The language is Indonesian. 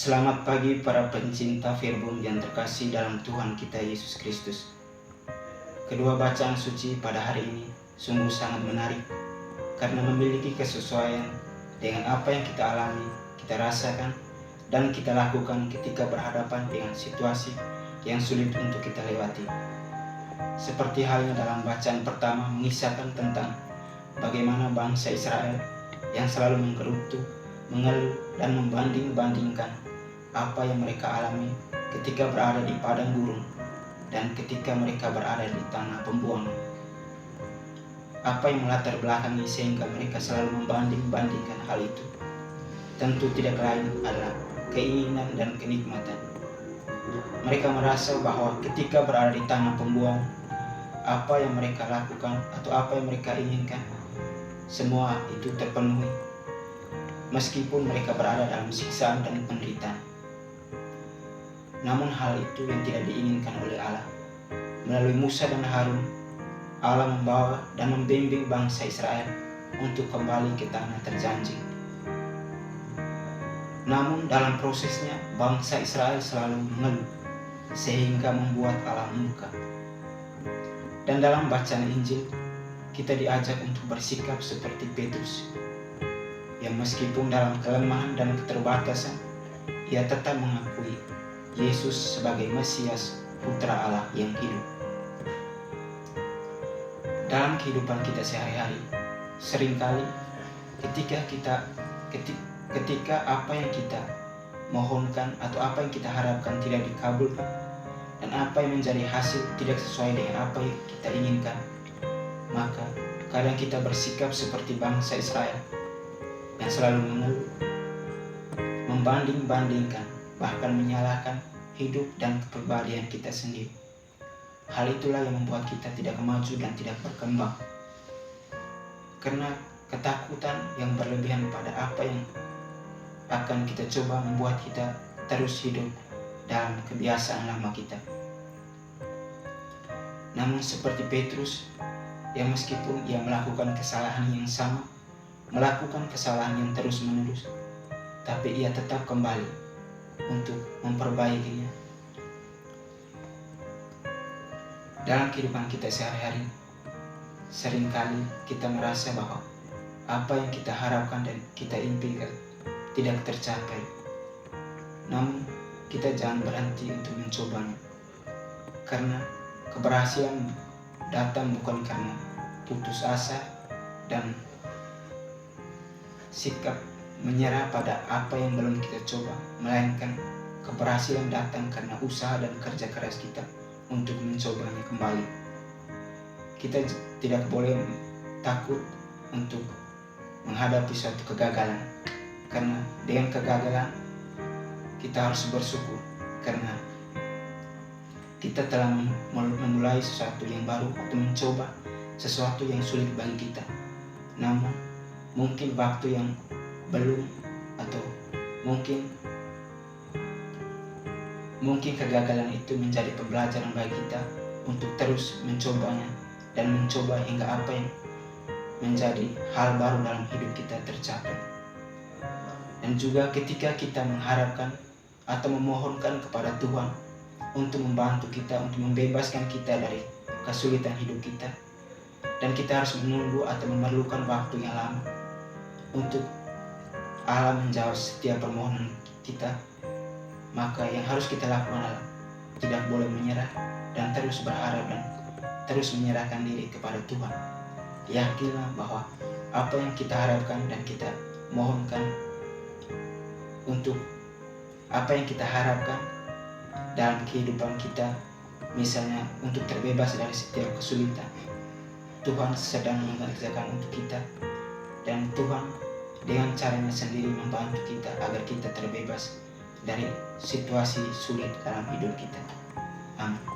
Selamat pagi para pencinta firman yang terkasih dalam Tuhan kita Yesus Kristus. Kedua bacaan suci pada hari ini sungguh sangat menarik karena memiliki kesesuaian dengan apa yang kita alami, kita rasakan, dan kita lakukan ketika berhadapan dengan situasi yang sulit untuk kita lewati. Seperti halnya dalam bacaan pertama mengisahkan tentang bagaimana bangsa Israel yang selalu menggerutu, mengeluh, dan membanding-bandingkan apa yang mereka alami ketika berada di padang gurun dan ketika mereka berada di tanah pembuangan. Apa yang melatar belakangi sehingga mereka selalu membanding-bandingkan hal itu? Tentu tidak lain adalah keinginan dan kenikmatan. Mereka merasa bahwa ketika berada di tanah pembuangan, apa yang mereka lakukan atau apa yang mereka inginkan, semua itu terpenuhi, meskipun mereka berada dalam siksaan dan penderitaan. Namun hal itu yang tidak diinginkan oleh Allah. Melalui Musa dan Harun, Allah membawa dan membimbing bangsa Israel untuk kembali ke tanah terjanji. Namun dalam prosesnya bangsa Israel selalu mengeluh sehingga membuat Allah murka. Dan dalam bacaan Injil kita diajak untuk bersikap seperti Petrus yang meskipun dalam kelemahan dan keterbatasan ia tetap mengakui Yesus sebagai Mesias, Putra Allah yang hidup. Dalam kehidupan kita sehari-hari, seringkali ketika apa yang kita mohonkan atau apa yang kita harapkan tidak dikabulkan, dan apa yang menjadi hasil tidak sesuai dengan apa yang kita inginkan, maka kadang kita bersikap seperti bangsa Israel yang selalu mengeluh, membanding-bandingkan, bahkan menyalahkan hidup dan kepribadian kita sendiri. Hal itulah yang membuat kita tidak maju dan tidak berkembang. Karena ketakutan yang berlebihan pada apa yang akan kita coba membuat kita terus hidup dalam kebiasaan lama kita. Namun seperti Petrus yang meskipun ia melakukan kesalahan yang sama, melakukan kesalahan yang terus-menerus, tapi ia tetap kembali untuk memperbaikinya. Dalam kehidupan kita sehari-hari, seringkali kita merasa bahwa apa yang kita harapkan dan kita impikan tidak tercapai. Namun kita jangan berhenti untuk mencobanya, karena keberhasilan datang bukan karena putus asa dan sikap menyerah pada apa yang belum kita coba, melainkan keberhasilan datang karena usaha dan kerja keras kita untuk mencobanya kembali. Kita tidak boleh takut untuk menghadapi suatu kegagalan, karena dengan kegagalan kita harus bersyukur karena kita telah memulai sesuatu yang baru atau mencoba sesuatu yang sulit bagi kita. Namun mungkin waktu yang belum, atau mungkin kegagalan itu menjadi pembelajaran bagi kita untuk terus mencobanya dan mencoba hingga apa yang menjadi hal baru dalam hidup kita tercapai. Dan juga ketika kita mengharapkan atau memohonkan kepada Tuhan untuk membantu kita, untuk membebaskan kita dari kesulitan hidup kita, dan kita harus menunggu atau memerlukan waktu yang lama untuk Allah menjawab setiap permohonan kita, maka yang harus kita lakukan adalah tidak boleh menyerah dan terus berharap dan terus menyerahkan diri kepada Tuhan. Yakinlah bahwa apa yang kita harapkan dan kita mohonkan, untuk apa yang kita harapkan dalam kehidupan kita, misalnya untuk terbebas dari setiap kesulitan, Tuhan sedang mengerjakan untuk kita, dan Tuhan dengan caranya sendiri membantu kita agar kita terbebas dari situasi sulit dalam hidup kita. Amin.